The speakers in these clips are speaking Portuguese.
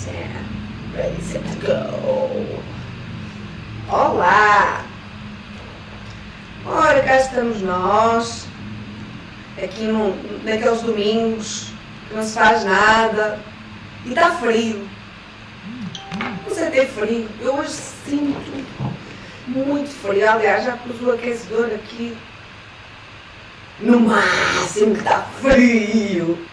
set, ready, set to go. Olá! Ora, cá estamos nós, aqui naqueles domingos que não se faz nada e está frio. Não sei ter frio, eu hoje sinto muito frio. Aliás, já pus o aquecedor aqui no máximo que está frio.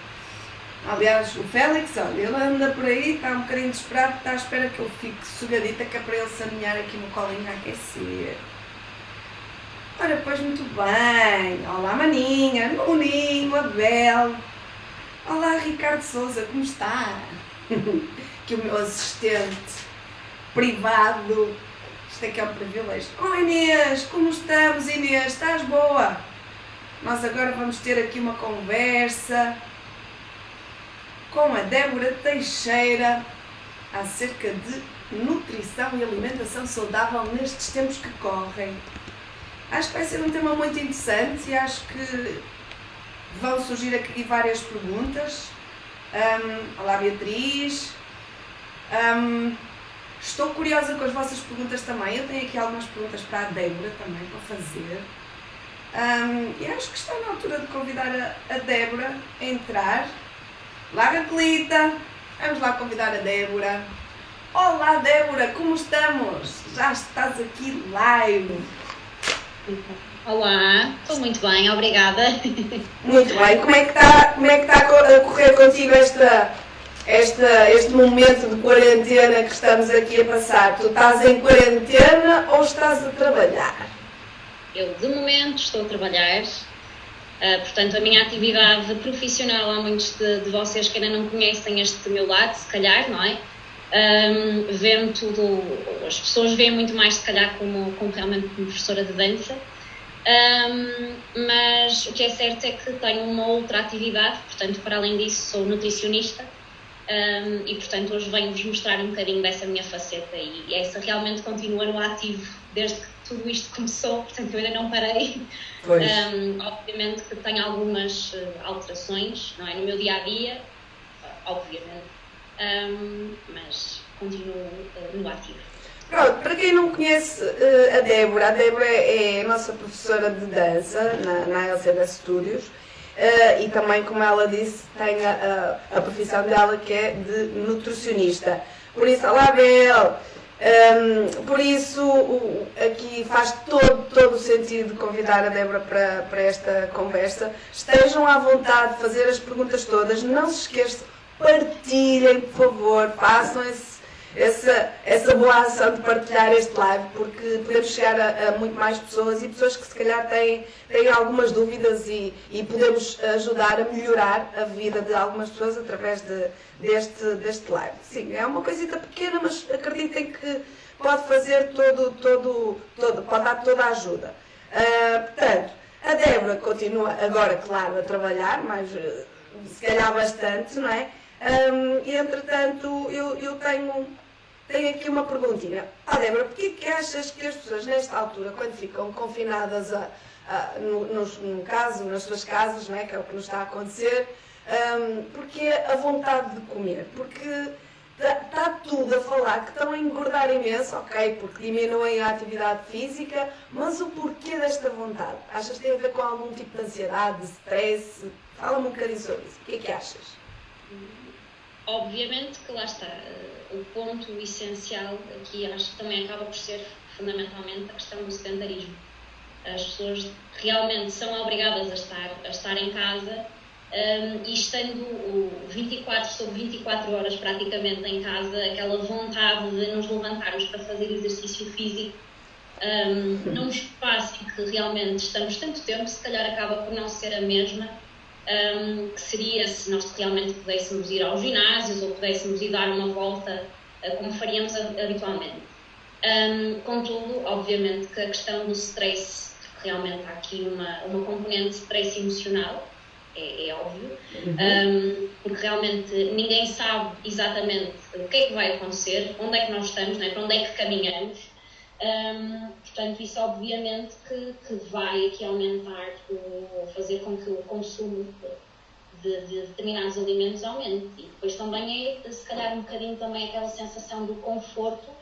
Aliás, o Félix, olha, ele anda por aí, está um bocadinho desesperado, está à espera que eu fique sossegadita, que é para ele se aninhar aqui no colinho a aquecer. Ora, pois muito bem. Olá, Maninha, Nuninho, Abel. Olá, Ricardo Souza, como está? Que o meu assistente privado, isto é que é um privilégio. Oh, Inês, como estamos, Inês? Estás boa? Nós agora vamos ter aqui uma conversa com a Débora Teixeira acerca de nutrição e alimentação saudável nestes tempos que correm. Acho que vai ser um tema muito interessante e acho que vão surgir aqui várias perguntas. Olá, Beatriz. Estou curiosa com as vossas perguntas também. Eu tenho aqui algumas perguntas para a Débora também para fazer. E acho que está na altura de convidar a Débora a entrar. Olá, Raquelita. Vamos lá convidar a Débora. Olá, Débora, como estamos? Já estás aqui live. Olá, estou muito bem, obrigada. Muito bem. Como é que está a correr contigo este momento de quarentena que estamos aqui a passar? Tu estás em quarentena ou estás a trabalhar? Eu, de momento, estou a trabalhar. Portanto, a minha atividade profissional, há muitos de vocês que ainda não conhecem este meu lado, se calhar, não é? Vê-me tudo, as pessoas veem muito mais, se calhar, como realmente como professora de dança. Mas o que é certo é que tenho uma outra atividade, portanto, para além disso, sou nutricionista. E, portanto, hoje venho-vos mostrar um bocadinho dessa minha faceta e essa realmente continua no ativo desde que tudo isto começou, portanto eu ainda não parei. Obviamente que tenho algumas alterações, não é, no meu dia-a-dia, obviamente, mas continuo no ativo. Pronto, para quem não conhece a Débora é a nossa professora de dança na LCD Studios. E também, como ela disse, tem a profissão dela que é de nutricionista. Por isso, olá, Bel! Por isso, aqui faz todo o sentido convidar a Débora para esta conversa. Estejam à vontade de fazer as perguntas todas. Não se esqueçam, partilhem, por favor, façam essa boa ação de partilhar este live, porque podemos chegar a muito mais pessoas e pessoas que se calhar têm algumas dúvidas e podemos ajudar a melhorar a vida de algumas pessoas através deste live. Sim, é uma coisita pequena, mas acreditem que pode fazer pode dar toda a ajuda. Portanto, a Débora continua agora, claro, a trabalhar, mas se calhar bastante, não é? E entretanto, eu tenho aqui uma perguntinha. Débora, porquê que achas que as pessoas nesta altura, quando ficam confinadas nas suas casas, não é, que é o que nos está a acontecer, porque a vontade de comer? Porque está tudo a falar que estão a engordar imenso, ok, porque diminuem a atividade física, mas o porquê desta vontade? Achas que tem a ver com algum tipo de ansiedade, de stress? Fala-me um bocadinho sobre isso. O que é que achas? Obviamente que lá está, o ponto essencial aqui acho que também acaba por ser fundamentalmente a questão do sedentarismo. As pessoas realmente são obrigadas a estar em casa e estando 24 sobre 24 horas praticamente em casa, aquela vontade de nos levantarmos para fazer exercício físico num espaço em que realmente estamos tanto tempo, se calhar acaba por não ser a mesma. Que seria se nós realmente pudéssemos ir aos ginásios ou pudéssemos ir dar uma volta como faríamos habitualmente. Contudo, obviamente que a questão do stress, porque realmente há aqui uma componente de stress emocional, é óbvio, porque realmente ninguém sabe exatamente o que é que vai acontecer, onde é que nós estamos, não é? Para onde é que caminhamos. Portanto, isso obviamente que vai aqui aumentar ou fazer com que o consumo de determinados alimentos aumente. E depois também é, se calhar, um bocadinho também aquela sensação do conforto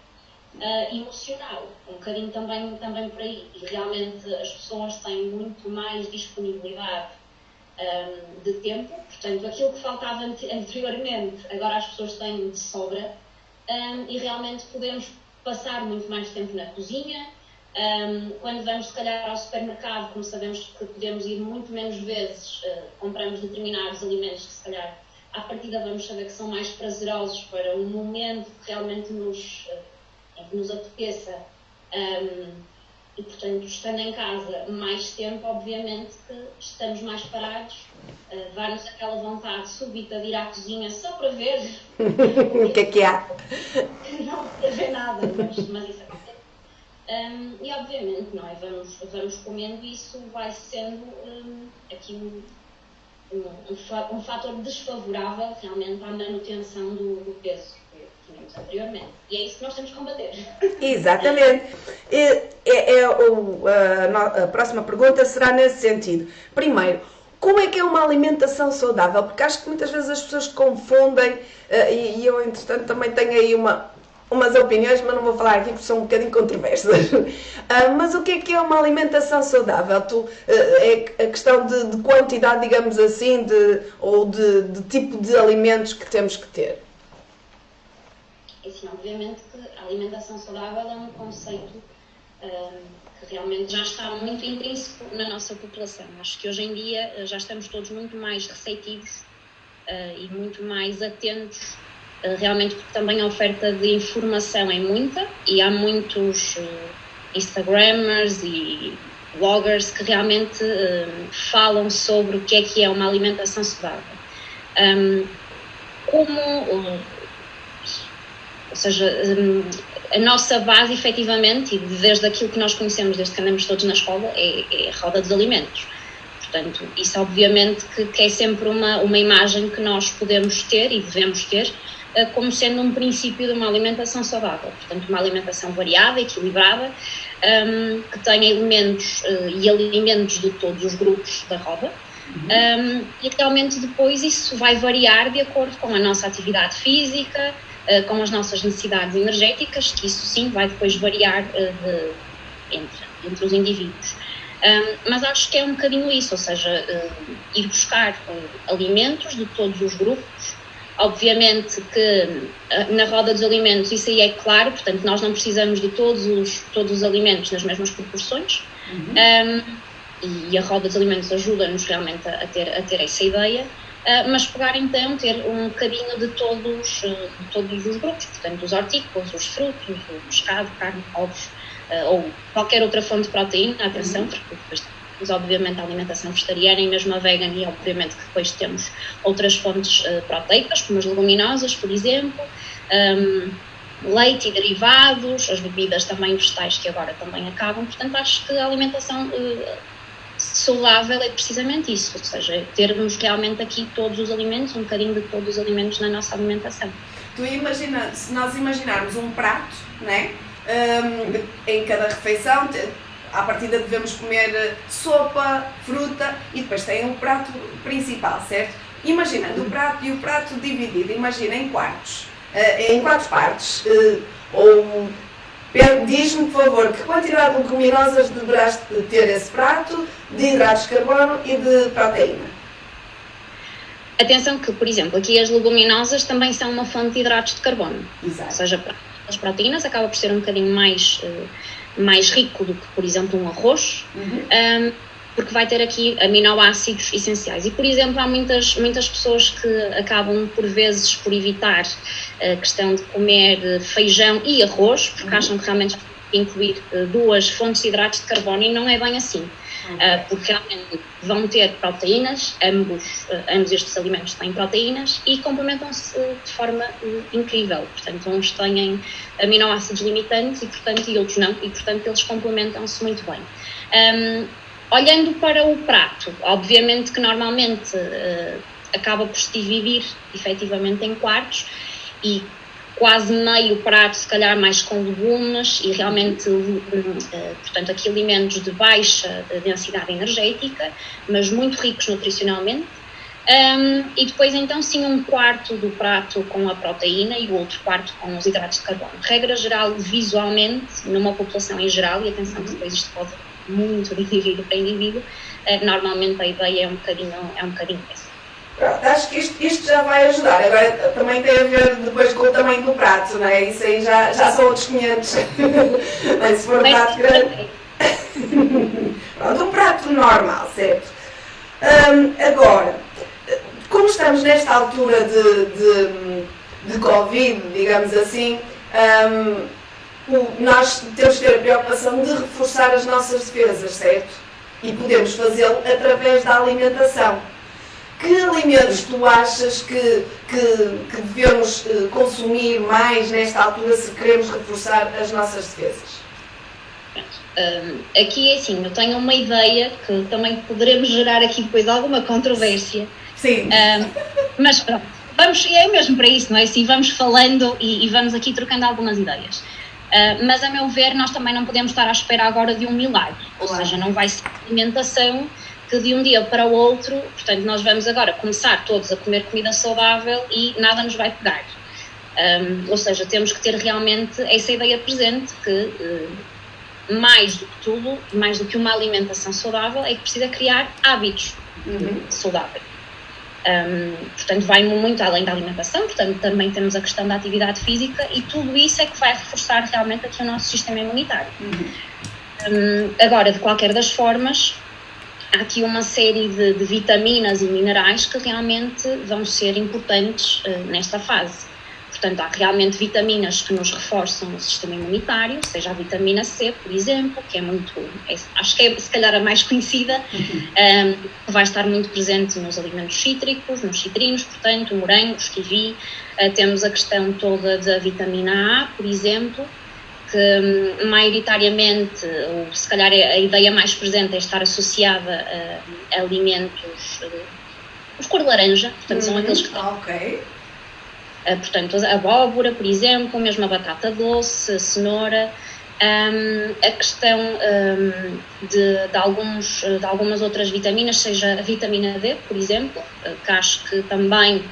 emocional, um bocadinho também por aí. E realmente as pessoas têm muito mais disponibilidade de tempo, portanto, aquilo que faltava anteriormente, agora as pessoas têm de sobra, e realmente podemos passar muito mais tempo na cozinha. Quando vamos, se calhar, ao supermercado, como sabemos que podemos ir muito menos vezes, compramos determinados alimentos que, se calhar, à partida vamos saber que são mais prazerosos para um momento que realmente nos apeteça. E, portanto, estando em casa mais tempo, obviamente que estamos mais parados, vai-nos aquela vontade súbita de ir à cozinha só para ver o que há. Não para ver nada, mas isso acontece. E obviamente, não é? Vamos comendo, e isso vai sendo aqui um fator desfavorável realmente à manutenção do peso que tínhamos anteriormente. E é isso que nós temos que combater. Exatamente. A próxima pergunta será nesse sentido. Primeiro, como é que é uma alimentação saudável? Porque acho que muitas vezes as pessoas confundem, e eu, entretanto, também tenho aí umas opiniões, mas não vou falar aqui porque são um bocadinho controversas. Mas o que é uma alimentação saudável? É a questão de quantidade, digamos assim, ou de tipo de alimentos que temos que ter? Assim, obviamente que a alimentação saudável é um conceito que realmente já está muito intrínseco na nossa população. Acho que hoje em dia já estamos todos muito mais receptivos e muito mais atentos, realmente, porque também a oferta de informação é muita, e há muitos Instagrammers e bloggers que realmente falam sobre o que é uma alimentação saudável. Ou seja, a nossa base, efetivamente, e desde aquilo que nós conhecemos, desde que andamos todos na escola, é a roda dos alimentos. Portanto, isso obviamente que é sempre uma imagem que nós podemos ter e devemos ter como sendo um princípio de uma alimentação saudável. Portanto, uma alimentação variada, equilibrada, que tenha elementos e alimentos de todos os grupos da roda. E realmente depois isso vai variar de acordo com a nossa atividade física, com as nossas necessidades energéticas, que isso sim vai depois variar entre os indivíduos. Mas acho que é um bocadinho isso, ou seja, ir buscar alimentos de todos os grupos. Obviamente que na roda dos alimentos isso aí é claro, portanto nós não precisamos de todos os alimentos nas mesmas proporções. E a roda dos alimentos ajuda-nos realmente a ter essa ideia. Mas pegar então, ter um bocadinho de todos os grupos, portanto os hortícolas, os frutos, o pescado, carne, ovos, ou qualquer outra fonte de proteína, atenção, porque depois temos obviamente a alimentação vegetariana e mesmo a vegan, e obviamente que depois temos outras fontes proteicas, como as leguminosas, por exemplo, leite e derivados, as bebidas também vegetais que agora também acabam. Portanto acho que a alimentação saudável é precisamente isso, ou seja, termos realmente aqui todos os alimentos, um bocadinho de todos os alimentos na nossa alimentação. Tu imagina, se nós imaginarmos um prato, né? Em cada refeição, à partida devemos comer sopa, fruta, e depois tem um prato principal, certo? Imaginando o prato e o prato dividido, imagina em quartos, em 4 partes, ou diz-me, por favor, que quantidade de leguminosas deverás ter esse prato, de hidratos de carbono e de proteína? Atenção que, por exemplo, aqui as leguminosas também são uma fonte de hidratos de carbono. Exato. Ou seja, as proteínas acaba por ser um bocadinho mais rico do que, por exemplo, um arroz, porque vai ter aqui aminoácidos essenciais. E, por exemplo, há muitas pessoas que acabam, por vezes, por evitar a questão de comer feijão e arroz, porque acham que realmente incluir 2 fontes de hidratos de carbono, e não é bem assim. Porque realmente vão ter proteínas, ambos estes alimentos têm proteínas e complementam-se de forma incrível. Portanto, uns têm aminoácidos limitantes e outros não, e portanto eles complementam-se muito bem. Olhando para o prato, obviamente que normalmente acaba por se dividir efetivamente em quartos, e quase meio prato, se calhar mais com legumes e realmente, portanto, aqui alimentos de baixa densidade energética, mas muito ricos nutricionalmente. E depois então sim um quarto do prato com a proteína e o outro quarto com os hidratos de carbono. Regra geral, visualmente, numa população em geral, e atenção que depois isto pode muito de indivíduo para indivíduo, normalmente a ideia é um bocadinho essa. Pronto, acho que isto já vai ajudar. Agora também tem a ver depois com o tamanho do prato, não é? Isso aí já são outros 500. Mas se for um prato grande... Pronto, um prato normal, certo? Agora, como estamos nesta altura de Covid, digamos assim, nós temos que ter a preocupação de reforçar as nossas defesas, certo? E podemos fazê-lo através da alimentação. Que alimentos tu achas que devemos consumir mais nesta altura se queremos reforçar as nossas defesas? Aqui é assim, eu tenho uma ideia que também poderemos gerar aqui depois alguma controvérsia. Sim. Mas pronto, é mesmo para isso, não é? Assim, vamos falando e vamos aqui trocando algumas ideias. Mas a meu ver, nós também não podemos estar à espera agora de um milagre. Ou seja, não vai ser alimentação que de um dia para o outro, portanto, nós vamos agora começar todos a comer comida saudável e nada nos vai pegar. Ou seja, temos que ter realmente essa ideia presente que mais do que tudo, mais do que uma alimentação saudável, é que precisa criar hábitos saudáveis. Portanto, vai muito além da alimentação, portanto, também temos a questão da atividade física e tudo isso é que vai reforçar realmente aqui o nosso sistema imunitário. Agora, de qualquer das formas, há aqui uma série de vitaminas e minerais que realmente vão ser importantes nesta fase. Portanto, há realmente vitaminas que nos reforçam o sistema imunitário, seja a vitamina C, por exemplo, que é muito, acho que é se calhar a mais conhecida, que vai estar muito presente nos alimentos cítricos, nos citrinos, portanto, morangos, kiwi. Temos a questão toda da vitamina A, por exemplo, que maioritariamente, ou se calhar a ideia mais presente é estar associada a alimentos de cor de laranja, portanto são aqueles que estão... Portanto, a abóbora, por exemplo, mesmo a batata doce, a cenoura, a questão de algumas outras vitaminas, seja a vitamina D, por exemplo, que acho que também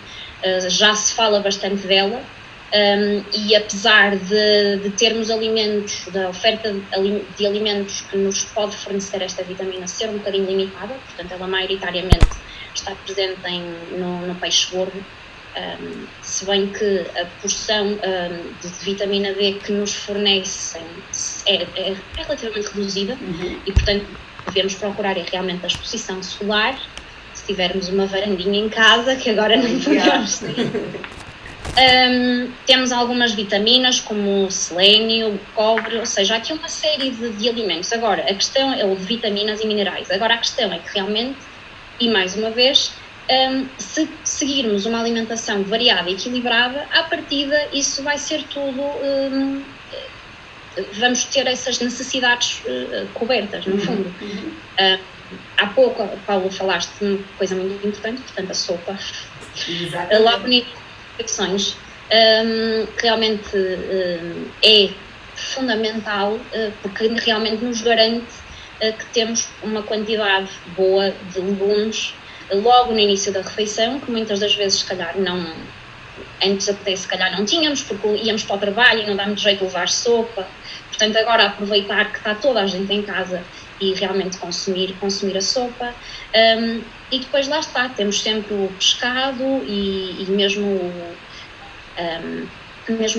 já se fala bastante dela, e apesar de termos alimentos, da oferta de alimentos que nos pode fornecer esta vitamina ser um bocadinho limitada, portanto ela maioritariamente está presente no peixe gordo, se bem que a porção de vitamina D que nos fornecem é relativamente reduzida e, portanto, devemos procurar realmente a exposição solar, se tivermos uma varandinha em casa, que agora não podemos ter. Temos algumas vitaminas como o selênio, o cobre, ou seja, há aqui uma série de alimentos. Agora, a questão é o de vitaminas e minerais. Agora, a questão é que realmente, e mais uma vez, se seguirmos uma alimentação variada e equilibrada, à partida isso vai ser tudo, vamos ter essas necessidades cobertas, no fundo. Há pouco, Paulo, falaste de uma coisa muito importante, portanto a sopa. Logo nisso, reflexões, realmente é fundamental, porque realmente nos garante que temos uma quantidade boa de legumes logo no início da refeição, que muitas das vezes, se calhar, antes até se calhar não tínhamos, porque íamos para o trabalho e não dá muito jeito de levar sopa. Portanto, agora aproveitar que está toda a gente em casa e realmente consumir a sopa. E depois lá está, temos sempre o pescado e mesmo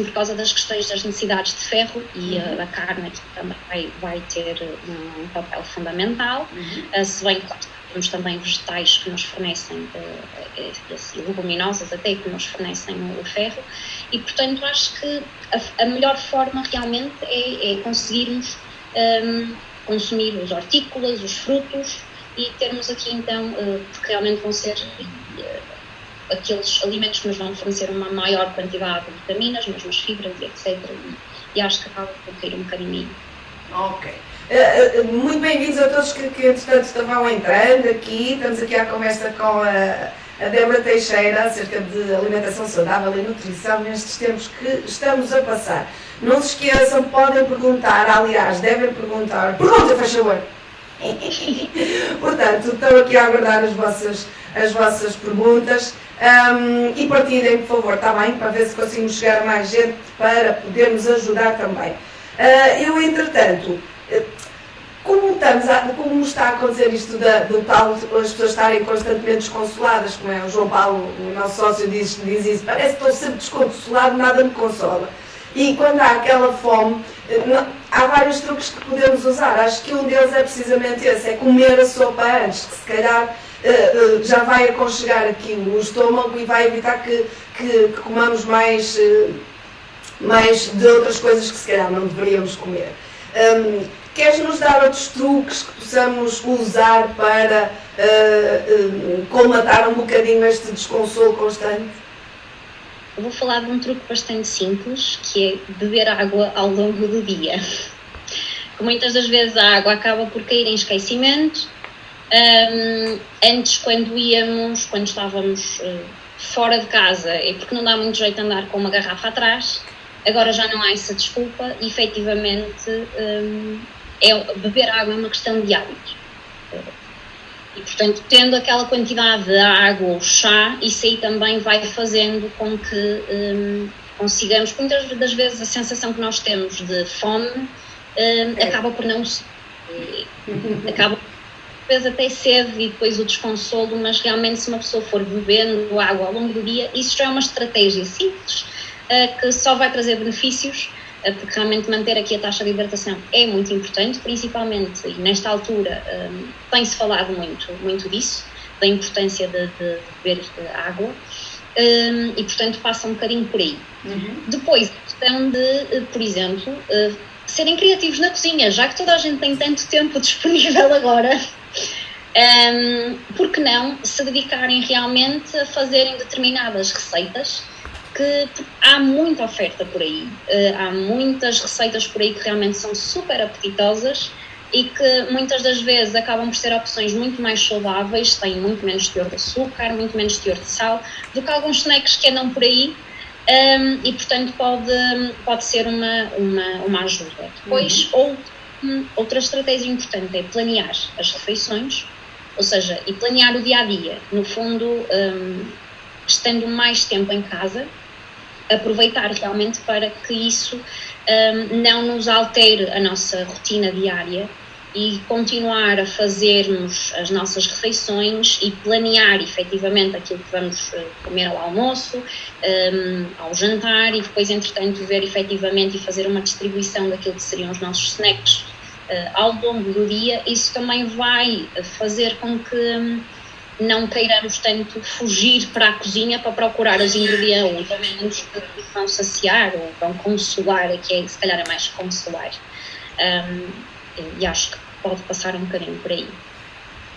por causa das questões das necessidades de ferro e a carne aqui também vai ter um papel fundamental, se bem que temos também vegetais que nos fornecem, leguminosas até, que nos fornecem o ferro, e portanto acho que a melhor forma realmente é conseguirmos consumir os hortícolas, os frutos, e termos aqui então, porque realmente vão ser aqueles alimentos que nos vão fornecer uma maior quantidade de vitaminas, mesmo as fibras e etc. E acho que acaba por cair um bocadinho. Ok. Muito bem-vindos a todos que entretanto estavam entrando aqui. Estamos aqui à conversa com a Débora Teixeira acerca de alimentação saudável e nutrição nestes tempos que estamos a passar. Não se esqueçam, podem perguntar, aliás, devem perguntar. Pergunta, faz favor! Portanto, estou aqui a aguardar as as vossas perguntas e partilhem, por favor, está bem? Para ver se conseguimos chegar a mais gente para podermos ajudar também. Eu, entretanto, como está a acontecer isto do tal, as pessoas estarem constantemente desconsoladas, como é o João Paulo, o nosso sócio, diz isso, parece que estou sempre desconsolado, nada me consola. E quando há aquela fome, há vários truques que podemos usar. Acho que um deles é precisamente esse, é comer a sopa antes, que se calhar já vai aconchegar aqui o estômago e vai evitar que comamos mais de outras coisas que se calhar não deveríamos comer. Queres-nos dar outros truques que possamos usar para colmatar um bocadinho este desconsolo constante? Eu vou falar de um truque bastante simples, que é beber água ao longo do dia. Muitas das vezes a água acaba por cair em esquecimento. Antes, quando estávamos fora de casa, é porque não dá muito jeito de andar com uma garrafa atrás. Agora já não há essa desculpa e, efetivamente, beber água é uma questão de hábitos. E, portanto, tendo aquela quantidade de água ou chá, isso aí também vai fazendo com que consigamos, muitas das vezes a sensação que nós temos de fome acaba por não ser. Acaba às vezes até sede e depois o desconsolo, mas realmente se uma pessoa for bebendo água ao longo do dia, isso já é uma estratégia simples, que só vai trazer benefícios, porque realmente manter aqui a taxa de hidratação é muito importante, principalmente, e nesta altura tem-se falado muito disso, da importância de beber água, e portanto passa um bocadinho por aí. Depois, a questão de, por exemplo, serem criativos na cozinha, já que toda a gente tem tanto tempo disponível agora, por que não se dedicarem realmente a fazerem determinadas receitas, que há muita oferta por aí, há muitas receitas por aí que realmente são super apetitosas e que muitas das vezes acabam por ser opções muito mais saudáveis, têm muito menos teor de açúcar, muito menos teor de sal, do que alguns snacks que andam por aí, e portanto pode ser uma ajuda. Depois, outra estratégia importante é planear as refeições, ou seja, e planear o dia-a-dia, no fundo, estando mais tempo em casa, aproveitar realmente para que isso não nos altere a nossa rotina diária e continuar a fazermos as nossas refeições e planear efetivamente aquilo que vamos comer ao almoço, ao jantar, e depois entretanto ver efetivamente e fazer uma distribuição daquilo que seriam os nossos snacks ao longo do dia. Isso também vai fazer com que não queiramos tanto fugir para a cozinha para procurar os ingredientes que vão saciar ou vão consolar, que é, se calhar é mais consolar. E acho que pode passar um bocadinho por aí.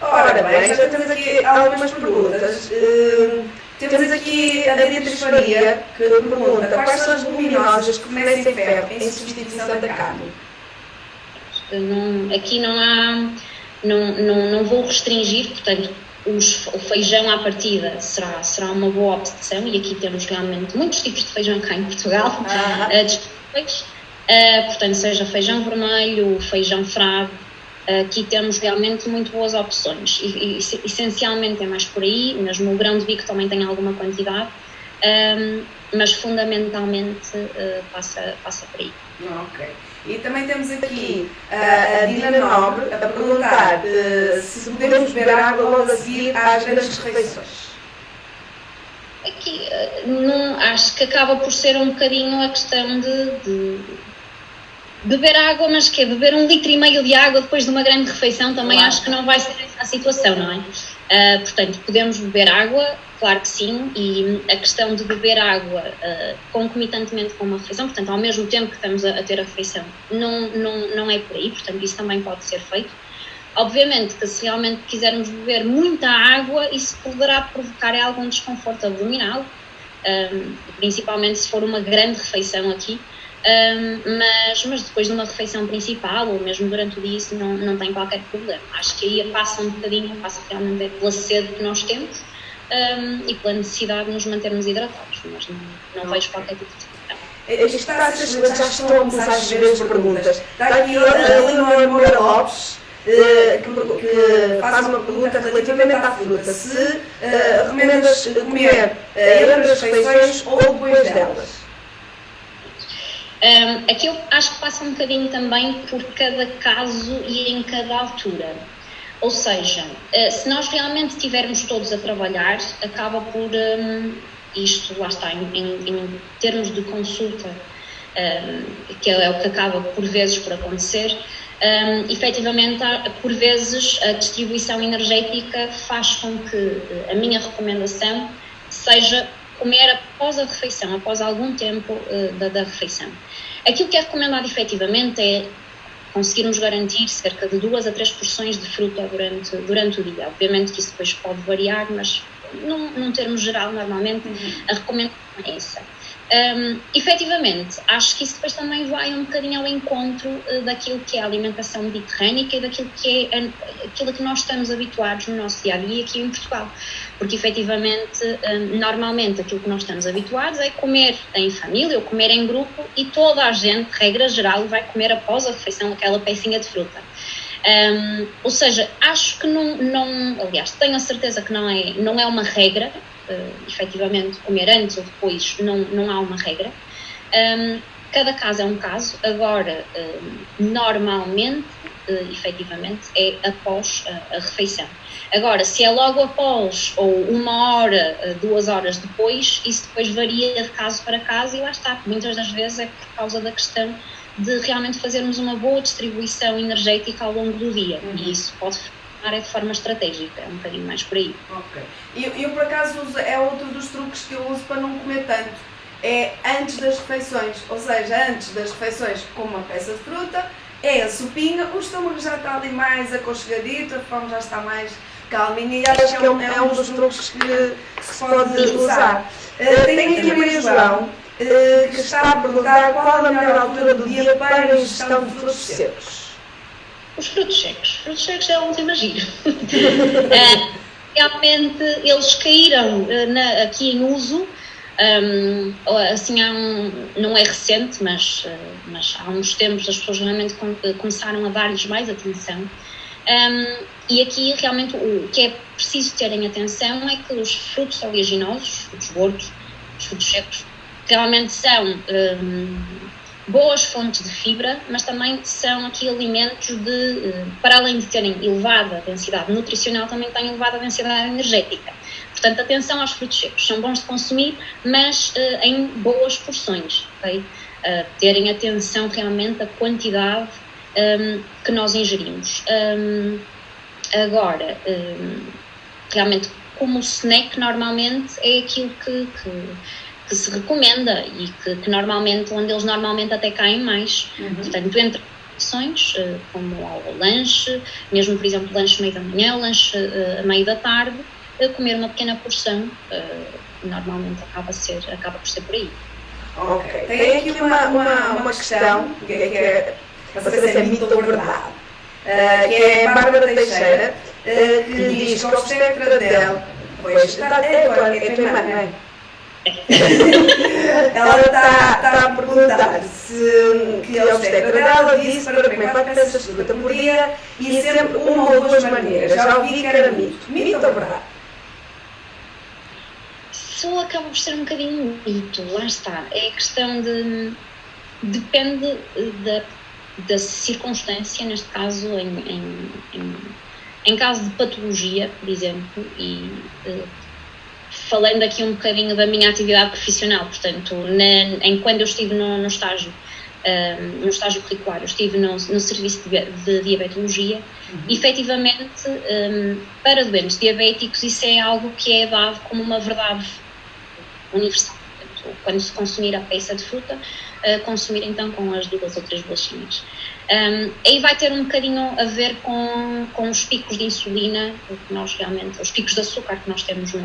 Ora bem, já temos aqui algumas perguntas. Temos aqui a Beatriz Faria, que pergunta: quais são as leguminosas que fornecem ferro em substituição da carne? Aqui não há, não vou restringir, portanto, o feijão à partida será uma boa opção, e aqui temos realmente muitos tipos de feijão cá em Portugal, disponíveis, portanto, seja feijão vermelho, feijão frade, aqui temos realmente muito boas opções, e essencialmente é mais por aí, mesmo o grão de bico também tem alguma quantidade, mas fundamentalmente passa por aí. Ok. E também temos aqui a Dina Nobre a perguntar se podemos beber água logo a seguir às grandes refeições. Aqui, acho que acaba por ser um bocadinho a questão de beber água, mas que é beber 1,5 litro de água depois de uma grande refeição também, claro. Acho que não vai ser essa a situação, não é? Portanto, podemos beber água, claro que sim, e a questão de beber água concomitantemente com uma refeição, portanto, ao mesmo tempo que estamos a ter a refeição, não é por aí, portanto, isso também pode ser feito. Obviamente que se realmente quisermos beber muita água, isso poderá provocar algum desconforto abdominal, principalmente se for uma grande refeição aqui, mas depois de uma refeição principal ou mesmo durante o dia isso não tem qualquer problema. Acho que aí passa um bocadinho, passa realmente pela sede que nós temos e pela necessidade de nos mantermos hidratados, mas não vejo qualquer tipo de questão. Já estão a começar a chover as perguntas. Está aqui a Leonor Moura Lopes que faz uma pergunta relativamente à fruta. Se recomendas comer entre as refeições ou depois delas? Aqui eu acho que passa um bocadinho também por cada caso e em cada altura. Ou seja, se nós realmente estivermos todos a trabalhar, acaba por, isto lá está, em termos de consulta, que é o que acaba por vezes por acontecer, efetivamente, por vezes, a distribuição energética faz com que a minha recomendação seja comer após a refeição, após algum tempo da refeição. Aquilo que é recomendado efetivamente é conseguirmos garantir cerca de 2 a 3 porções de fruta durante o dia. Obviamente que isso depois pode variar, mas num termo geral, normalmente, a recomendação é essa. Efetivamente, acho que isso depois também vai um bocadinho ao encontro daquilo que é a alimentação mediterrânica e daquilo que é aquilo que nós estamos habituados no nosso dia-a-dia aqui em Portugal. Porque, efetivamente, normalmente aquilo que nós estamos habituados é comer em família ou comer em grupo e toda a gente, regra geral, vai comer após a refeição aquela pecinha de fruta. Ou seja, acho que aliás, tenho a certeza que não é uma regra, efetivamente comer antes ou depois não há uma regra. Cada caso é um caso. Agora, normalmente, efetivamente, é após a refeição. Agora, se é logo após ou 1 hora, 2 horas depois, isso depois varia de caso para caso e lá está. Muitas das vezes é por causa da questão de realmente fazermos uma boa distribuição energética ao longo do dia. E isso pode funcionar de forma estratégica, é um bocadinho mais por aí. Ok. Eu por acaso é outro dos truques que eu uso para não comer tanto. É antes das refeições, ou seja, antes das refeições com uma peça de fruta, é a sopinha, o estômago já está ali mais aconchegadito, a fome já está mais calminha e acho que é um dos truques que se pode usar. Tenho aqui a Maria João, que está a perguntar qual a melhor altura do dia para a ingestão de frutos secos. Os frutos secos é a última gira. Realmente eles caíram aqui em uso, assim não é recente, mas há uns tempos as pessoas realmente começaram a dar-lhes mais atenção. E aqui realmente o que é preciso terem atenção é que os frutos oleaginosos, os frutos gordos, os frutos secos, realmente são boas fontes de fibra, mas também são aqui alimentos para além de terem elevada densidade nutricional, também têm elevada densidade energética. Portanto, atenção aos frutos secos, são bons de consumir, mas em boas porções, ok? Terem atenção realmente à quantidade que nós ingerimos. Agora, realmente, como snack, normalmente é aquilo que se recomenda e que normalmente, onde eles normalmente até caem mais. Portanto, entre opções, como ao lanche, mesmo, por exemplo, lanche meio da manhã, lanche a meio da tarde, comer uma pequena porção, normalmente acaba por ser por aí. Ok. Tem aqui uma questão, que é para saber se é mito ou verdade, que é a Bárbara Teixeira, que diz que a obstetra dela, pois, é tua irmã, não é? Ela está a perguntar que a obstetra dela disse para comer 4 peças de fruta por dia e sempre uma ou 2 maneiras. Já ouvi que era mito. Mito ou verdade? Só acaba por ser um bocadinho mito, lá está. É a questão de... Depende da circunstância, neste caso, em caso de patologia, por exemplo, e falando aqui um bocadinho da minha atividade profissional, portanto, quando eu estive no estágio curricular, eu estive no serviço de diabetologia, e efetivamente, para doentes diabéticos, isso é algo que é dado como uma verdade universal. Portanto, quando se consumir a peça de fruta, consumir então com as 2 ou 3 bolachinhas. Aí vai ter um bocadinho a ver com os picos de insulina, os picos de açúcar que nós temos do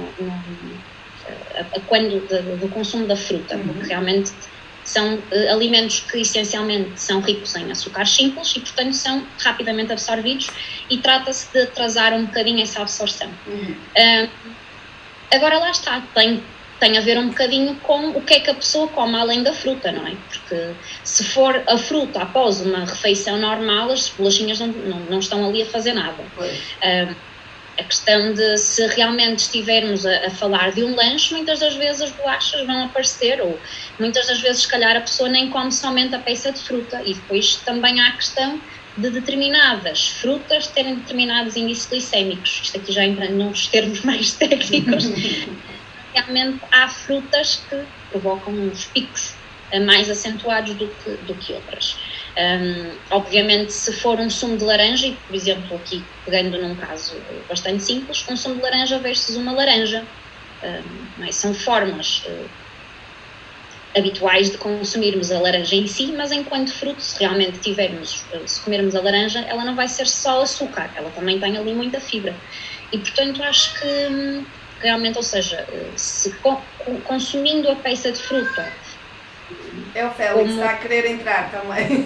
consumo da fruta, porque realmente são alimentos que essencialmente são ricos em açúcares simples e, portanto, são rapidamente absorvidos e trata-se de atrasar um bocadinho essa absorção. Agora lá está, tem a ver um bocadinho com o que é que a pessoa come além da fruta, não é? Porque se for a fruta após uma refeição normal, as bolachinhas não estão ali a fazer nada. A questão de se realmente estivermos a falar de um lanche, muitas das vezes as bolachas vão aparecer, ou muitas das vezes, se calhar, a pessoa nem come somente a peça de fruta. E depois também há a questão de determinadas frutas terem determinados índices glicémicos. Isto aqui já entrando nos termos mais técnicos. Realmente há frutas que provocam uns picos mais acentuados do que outras. Obviamente, se for um sumo de laranja, e por exemplo aqui pegando num caso bastante simples, um sumo de laranja versus uma laranja, não é? São formas habituais de consumirmos a laranja em si, mas enquanto fruto, se realmente se comermos a laranja, ela não vai ser só açúcar, ela também tem ali muita fibra. E portanto acho que realmente, ou seja, se consumindo a peça de fruta... É o Félix, está a querer entrar também.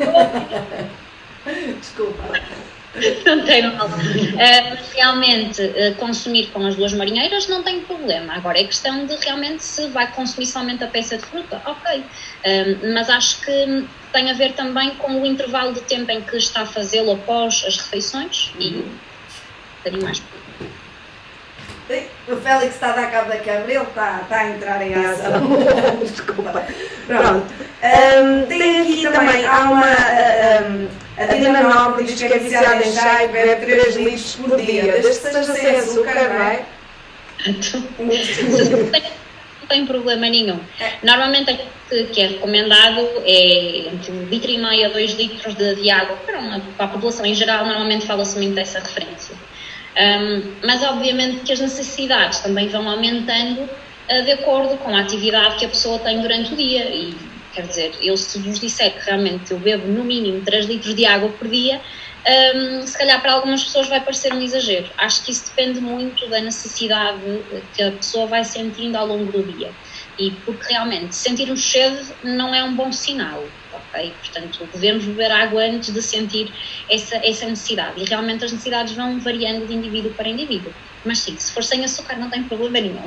Desculpa. Não tem mal. Mas realmente consumir com as duas marinheiras não tem problema. Agora é questão de realmente se vai consumir somente a peça de fruta, ok. Mas acho que tem a ver também com o intervalo de tempo em que está a fazê-lo após as refeições e um bocadinho mais. O Félix está a dar cabo da câmara, ele está a entrar em ação. Desculpa. Pronto. Tem aqui também, há uma... a Tina Nobre diz que é viciada em chá e bebe 3 litros por dia, desde que seja sem açúcar, não é? Não tem problema nenhum. Normalmente aquilo que é recomendado é entre 1,5 litro a 2 litros de água. Para a população em geral, normalmente fala-se muito dessa referência. Mas obviamente que as necessidades também vão aumentando de acordo com a atividade que a pessoa tem durante o dia. E quer dizer, eu se vos disser que realmente eu bebo no mínimo 3 litros de água por dia, se calhar para algumas pessoas vai parecer um exagero. Acho que isso depende muito da necessidade que a pessoa vai sentindo ao longo do dia. E porque realmente sentirmos sede não é um bom sinal, ok? Portanto, devemos beber água antes de sentir essa necessidade. E realmente as necessidades vão variando de indivíduo para indivíduo. Mas sim, se for sem açúcar não tem problema nenhum.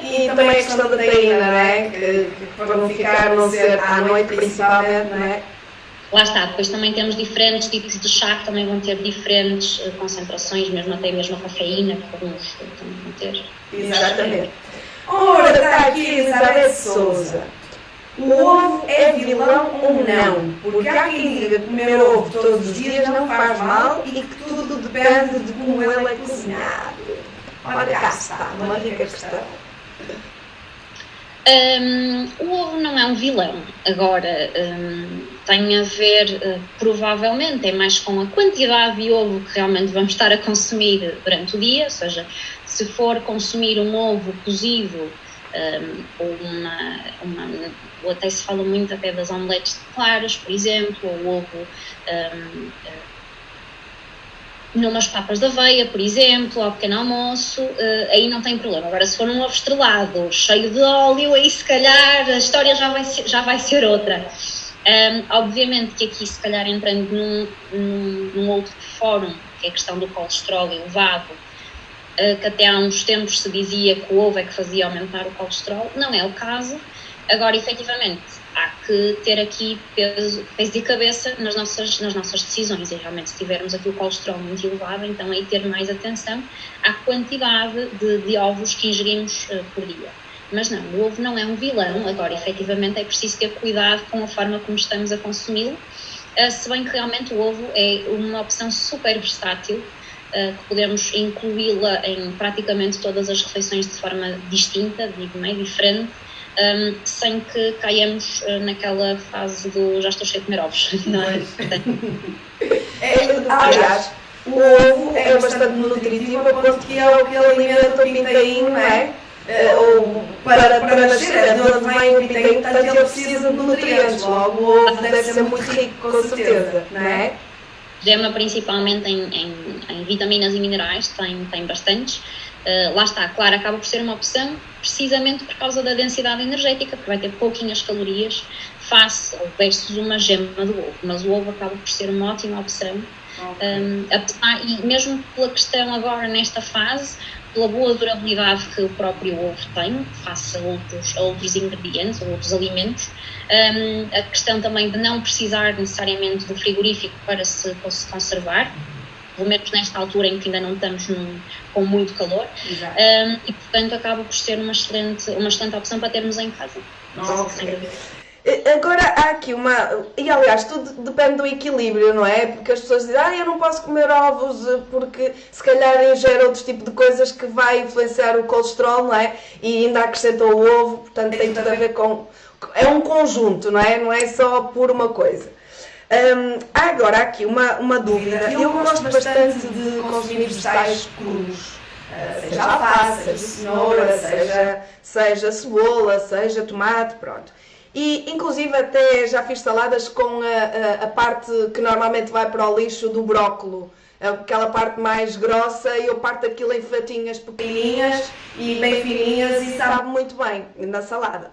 E também a questão da taína, não é? Que para não ficar, não ser à noite principalmente, não é? Lá está, depois também temos diferentes tipos de chá que também vão ter diferentes concentrações, mesmo até mesmo a cafeína, que alguns também vão ter. Exatamente. Ora, está aqui a Elizabeth Souza. O ovo é vilão ou não? Porque há quem diga que comer ovo todos os dias não faz mal e que tudo depende de como ele é cozinhado. Olha, cá está, uma rica questão. O ovo não é um vilão. Agora, tem a ver, provavelmente, é mais com a quantidade de ovo que realmente vamos estar a consumir durante o dia, ou seja, se for consumir um ovo cozido, ou até se fala muito até das omeletes de claras, por exemplo, ou ovo numas papas de aveia, por exemplo, ao pequeno almoço, aí não tem problema. Agora, se for um ovo estrelado, cheio de óleo, aí se calhar a história já vai ser outra. Obviamente que aqui, se calhar, entrando num outro fórum, que é a questão do colesterol elevado, que até há uns tempos se dizia que o ovo é que fazia aumentar o colesterol, não é o caso. Agora, efetivamente, há que ter aqui peso e cabeça nas nossas decisões, e realmente se tivermos aqui o colesterol muito elevado, então aí ter mais atenção à quantidade de ovos que ingerimos por dia. Mas não, o ovo não é um vilão. Agora, efetivamente, é preciso ter cuidado com a forma como estamos a consumi-lo, se bem que realmente o ovo é uma opção super versátil, que podemos incluí-la em praticamente todas as refeições de forma distinta, diferente, sem que caiamos naquela fase do já estou cheio de comer ovos, não é? Aliás, o ovo é bastante nutritivo, a ponto que é o que alimenta o pintainho, não é? Ou para nascer, é de onde vem o pintainho, portanto ele precisa de nutrientes, logo o ovo deve ser muito rico, com certeza, não é? Gema principalmente em vitaminas e minerais, tem bastantes. Lá está, claro, acaba por ser uma opção precisamente por causa da densidade energética, porque vai ter pouquinhas calorias face ou versus uma gema do ovo, mas o ovo acaba por ser uma ótima opção. Okay. E mesmo pela questão agora nesta fase, pela boa durabilidade que o próprio ovo tem, face a outros ingredientes ou outros alimentos. A questão também de não precisar necessariamente do frigorífico para se conservar, pelo menos nesta altura em que ainda não estamos com muito calor. E portanto acaba por ser uma excelente opção para termos em casa. Okay. Agora há aqui e aliás tudo depende do equilíbrio, não é? Porque as pessoas dizem, eu não posso comer ovos porque se calhar ingere outro tipo de coisas que vai influenciar o colesterol, não é? E ainda acrescenta o ovo, portanto tem tudo a ver com... É um conjunto, não é? Não é só por uma coisa. Há agora aqui uma dúvida. Eu gosto bastante de consumir vegetais crus. Seja alface, seja cenoura, seja cebola, seja tomate, pronto. E inclusive até já fiz saladas com a parte que normalmente vai para o lixo do brócolo. Aquela parte mais grossa, e eu parto aquilo em fatinhas pequenininhas e bem fininhas e sabe muito bem na salada.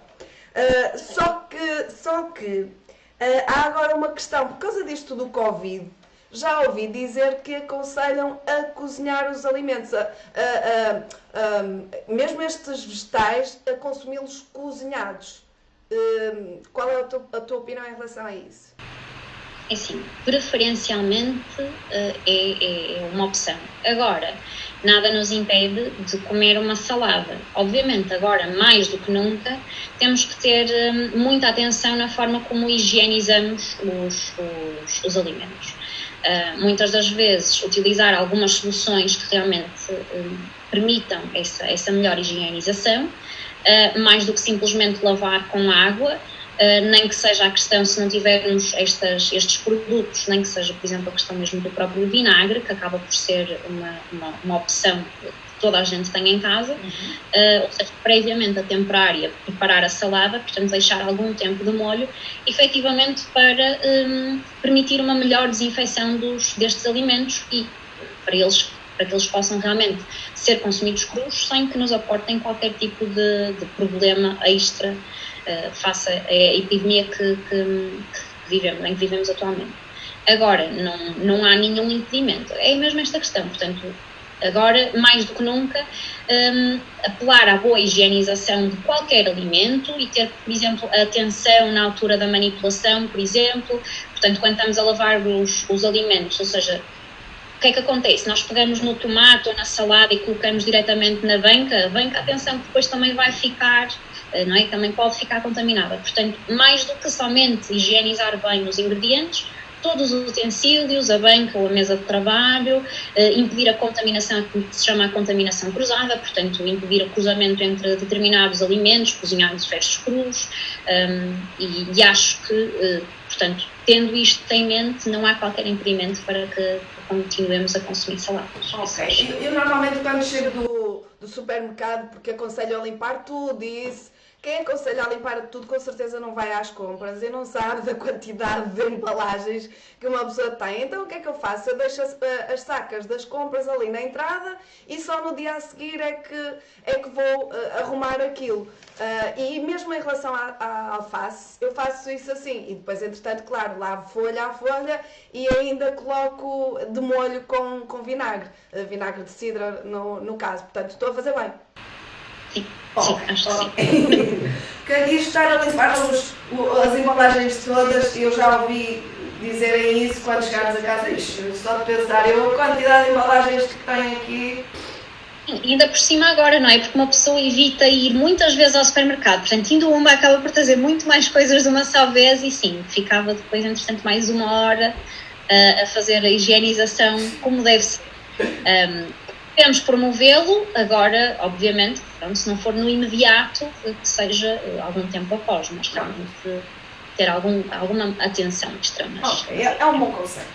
Só que há agora uma questão, por causa disto do Covid, já ouvi dizer que aconselham a cozinhar os alimentos, mesmo estes vegetais, a consumi-los cozinhados. Qual é a tua opinião em relação a isso? É assim, preferencialmente é uma opção. Agora, nada nos impede de comer uma salada. Obviamente, agora, mais do que nunca, temos que ter muita atenção na forma como higienizamos os alimentos. Muitas das vezes, utilizar algumas soluções que realmente permitam essa melhor higienização, mais do que simplesmente lavar com água, nem que seja a questão, se não tivermos estes produtos, nem que seja, por exemplo, a questão mesmo do próprio vinagre, que acaba por ser uma opção que toda a gente tem em casa, ou seja, previamente a temperar e a preparar a salada, portanto deixar algum tempo de molho, efetivamente para permitir uma melhor desinfecção destes alimentos e para que eles possam realmente ser consumidos crus sem que nos aportem qualquer tipo de problema extra face à epidemia que vivemos atualmente. Agora, não há nenhum impedimento. É mesmo esta questão, portanto, agora, mais do que nunca, apelar à boa higienização de qualquer alimento e ter, por exemplo, atenção na altura da manipulação, por exemplo, portanto, quando estamos a lavar os alimentos, ou seja, o que é que acontece? Nós pegamos no tomate ou na salada e colocamos diretamente na banca, atenção, que depois também vai ficar, não é? Também pode ficar contaminada. Portanto, mais do que somente higienizar bem os ingredientes, todos os utensílios, a banca ou a mesa de trabalho, impedir a contaminação, que se chama a contaminação cruzada, portanto, impedir o cruzamento entre determinados alimentos, cozinhados e frescos crus, e acho que, portanto, tendo isto em mente, não há qualquer impedimento para que continuemos a consumir saladas. Ok. Eu normalmente quando chego do supermercado, porque aconselho a limpar tudo e isso, quem aconselha a limpar tudo com certeza não vai às compras e não sabe da quantidade de embalagens que uma pessoa tem. Então o que é que eu faço? Eu deixo as sacas das compras ali na entrada e só no dia a seguir é que vou arrumar aquilo. E mesmo em relação à alface, eu faço isso assim. E depois, entretanto, claro, lavo folha a folha e ainda coloco de molho com vinagre. Vinagre de cidra, no caso. Portanto, estou a fazer bem. Sim, acho que sim. E estar a limpar as embalagens todas, eu já ouvi dizerem isso quando chegarmos a casa. Só de pensar, a quantidade de embalagens que tenho aqui. E ainda por cima agora, não é? Porque uma pessoa evita ir muitas vezes ao supermercado, portanto, indo uma acaba por trazer muito mais coisas de uma só vez e sim, ficava depois, entretanto, mais uma hora a fazer a higienização como deve ser. Devemos promovê-lo agora, obviamente, pronto, se não for no imediato, que seja algum tempo após, mas realmente ter alguma atenção extra. Ok, é um bom conselho.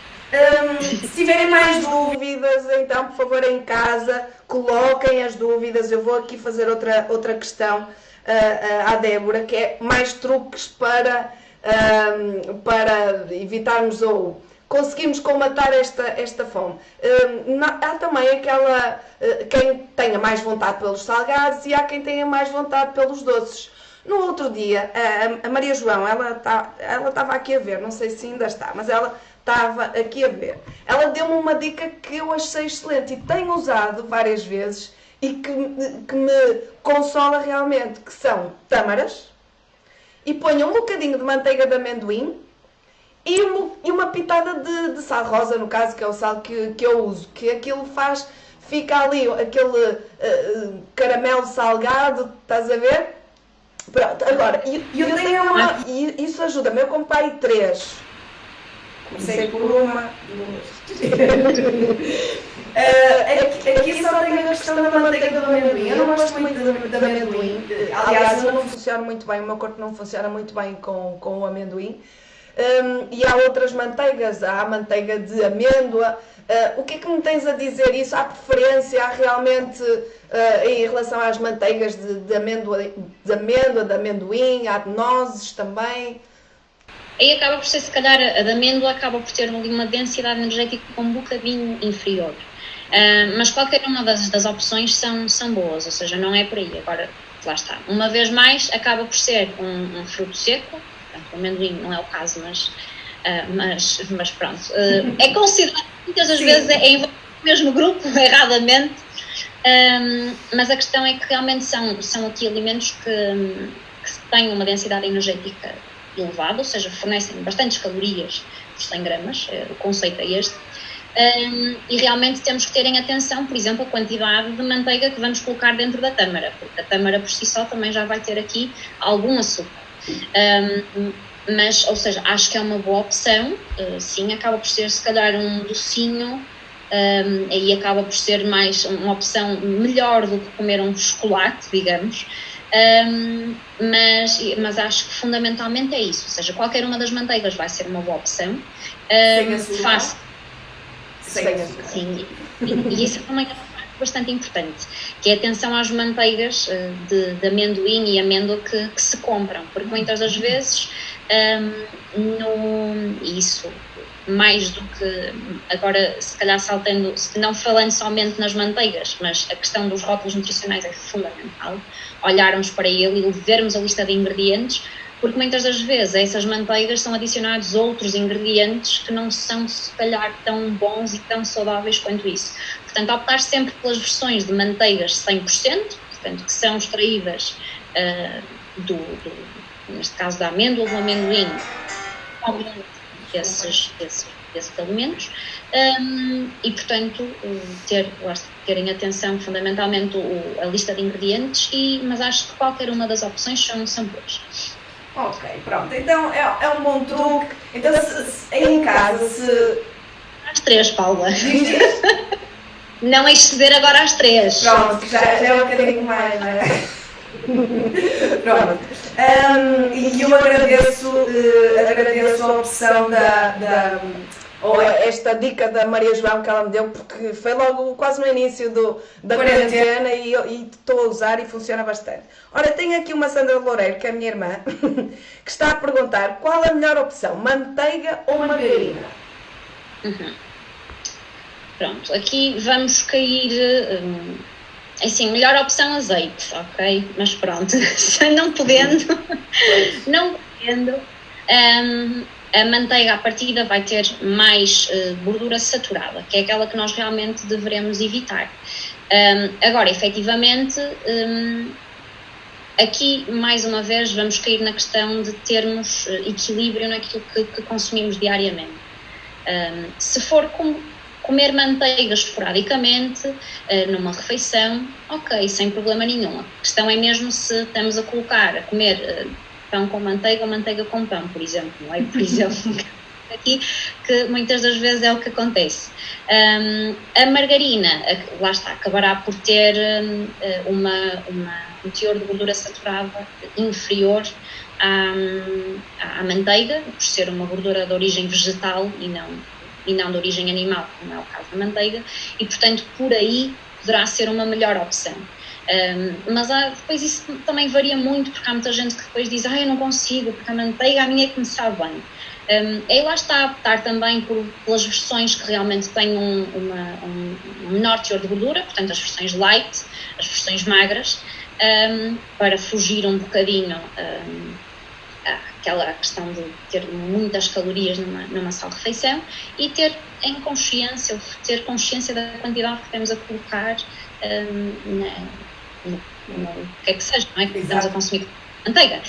Se tiverem mais dúvidas, então, por favor, em casa, coloquem as dúvidas. Eu vou aqui fazer outra questão à Débora, que é mais truques para evitarmos ou conseguimos combatar esta fome. Há também quem tenha mais vontade pelos salgados e há quem tenha mais vontade pelos doces. No outro dia, a Maria João, ela estava aqui a ver, não sei se ainda está, mas ela estava aqui a ver. Ela deu-me uma dica que eu achei excelente e tenho usado várias vezes, e que me consola realmente, que são tâmaras, e ponho um bocadinho de manteiga de amendoim e uma pitada de sal rosa, no caso, que é o sal que eu uso, que aquilo fica ali aquele caramelo salgado, estás a ver? Pronto, agora, eu tenho isso ajuda-me, eu comprei 3. Comecei por uma, 2. Aqui só tem a questão da manteiga do amendoim. Eu não gosto muito de amendoim. Aliás, eu não funciono muito bem, o meu corpo não funciona muito bem com o amendoim. E há outras manteigas, há a manteiga de amêndoa. O que é que me tens a dizer isso? Há preferência, há realmente em relação às manteigas de amêndoa, de amendoim, há de nozes também? Aí acaba por ser, se calhar, a de amêndoa acaba por ter ali uma densidade energética um bocadinho inferior. Mas qualquer uma das opções são boas, ou seja, não é por aí. Agora, lá está. Uma vez mais, acaba por ser um fruto seco. Portanto, o amendoim não é o caso, mas pronto. É considerado, muitas das vezes, é envolvido no mesmo grupo, erradamente. Mas a questão é que realmente são aqui alimentos que têm uma densidade energética elevada, ou seja, fornecem bastantes calorias por 100 gramas, o conceito é este. E realmente temos que terem atenção, por exemplo, a quantidade de manteiga que vamos colocar dentro da tâmara, porque a tâmara por si só também já vai ter aqui algum açúcar. Mas, ou seja, acho que é uma boa opção, sim, acaba por ser se calhar um docinho, aí acaba por ser mais uma opção melhor do que comer um chocolate, digamos. Mas acho que fundamentalmente é isso, ou seja, qualquer uma das manteigas vai ser uma boa opção. Fácil. Sim, e isso também é bastante importante, que é a atenção às manteigas de amendoim e amêndoa que se compram, porque muitas das vezes isso, mais do que, agora se calhar saltando, não falando somente nas manteigas, mas a questão dos rótulos nutricionais é fundamental, olharmos para ele e vermos a lista de ingredientes, porque muitas das vezes a essas manteigas são adicionados outros ingredientes que não são se calhar tão bons e tão saudáveis quanto isso. Portanto, optar sempre pelas versões de manteigas 100%, portanto, que são extraídas neste caso da amêndoa ou do amendoim, esses alimentos, e portanto terem atenção fundamentalmente a lista de ingredientes, mas acho que qualquer uma das opções são boas. Ok, pronto, então é um bom truque. Então em casa Às 3, Paula. Não exceder agora às 3. Pronto, já é um bocadinho mais, não é? Pronto. E eu agradeço a opção ou esta dica da Maria João que ela me deu, porque foi logo quase no início da quarentena e estou a usar e funciona bastante. Ora, tenho aqui uma Sandra Loureiro, que é a minha irmã, que está a perguntar qual a melhor opção, manteiga ou margarina? Pronto, aqui vamos cair... assim, melhor opção azeite, ok? Mas pronto, não podendo, a manteiga à partida vai ter mais gordura saturada, que é aquela que nós realmente devemos evitar. Agora, efetivamente, aqui mais uma vez vamos cair na questão de termos equilíbrio naquilo que consumimos diariamente. Se for comer manteiga esporadicamente numa refeição, ok, sem problema nenhum. A questão é mesmo se estamos a comer pão com manteiga ou manteiga com pão, por exemplo, não é? Por exemplo, aqui, que muitas das vezes é o que acontece. A margarina, lá está, acabará por ter um teor de gordura saturada inferior à manteiga, por ser uma gordura de origem vegetal e não de origem animal, como é o caso da manteiga, e portanto por aí poderá ser uma melhor opção. Mas depois isso também varia muito, porque há muita gente que depois diz eu não consigo, porque a manteiga a minha é que me sabe bem. Aí lá está a optar também pelas versões que realmente têm um menor teor de gordura, portanto as versões light, as versões magras, para fugir um bocadinho aquela questão de ter muitas calorias numa só refeição e ter consciência da quantidade que temos a colocar no que é que seja, não é? Que estamos a consumir manteiga.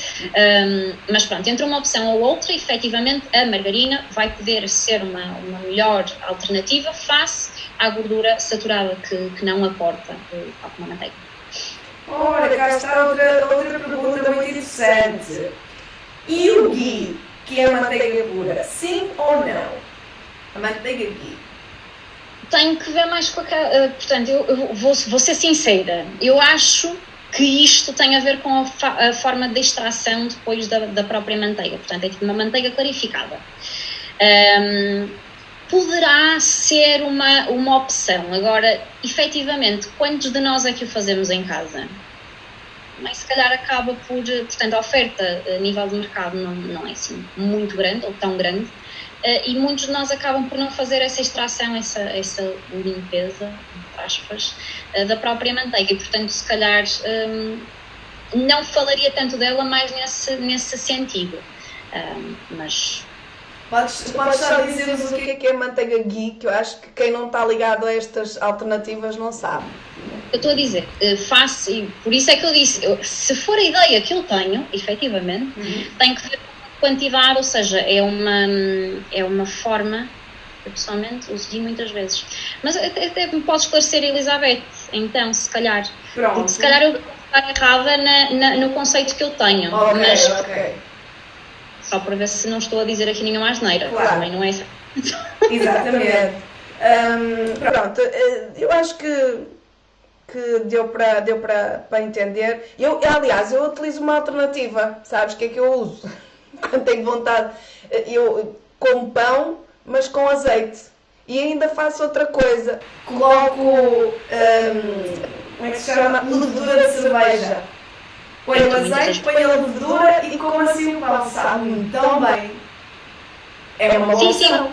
Mas pronto, entre uma opção ou outra, efetivamente a margarina vai poder ser uma melhor alternativa face à gordura saturada que não aporta como a manteiga. Ora, cá está outra pergunta muito interessante. E o ghee, que é a manteiga pura, sim ou não? A manteiga ghee. Tenho que ver mais com a... portanto, eu vou ser sincera. Eu acho que isto tem a ver com a forma de extração depois da própria manteiga. Portanto, é tipo uma manteiga clarificada. Poderá ser uma opção. Agora, efetivamente, quantos de nós é que o fazemos em casa? Mas se calhar acaba por... Portanto, a oferta a nível de mercado não é assim muito grande, ou tão grande, e muitos de nós acabam por não fazer essa extração, essa limpeza, entre aspas, da própria manteiga. E, portanto, se calhar não falaria tanto dela mais nesse sentido. Mas... Podes só dizer-nos o que é manteiga ghee, que eu acho que quem não está ligado a estas alternativas não sabe. Eu estou a dizer, e por isso é que eu disse, se for a ideia que eu tenho, efetivamente, tem que ver com quantidade, ou seja, é uma forma, eu pessoalmente uso ghee muitas vezes. Mas até me posso esclarecer, Elizabeth, então, se calhar. Pronto. Porque se calhar eu estou errada no conceito que eu tenho. Ok. Só para ver se não estou a dizer aqui nenhuma asneira. Claro. Também não é isso. Exatamente. Pronto, eu acho que deu para entender. Aliás, eu utilizo uma alternativa. Sabes o que é que eu uso? Quando tenho vontade, eu como pão, mas com azeite. E ainda faço outra coisa. Coloco, como é que se chama? Levedura de cerveja. Põe o azeite, põe a levedura e como assim o pão, sabe tão bem. É uma boa opção. Sim.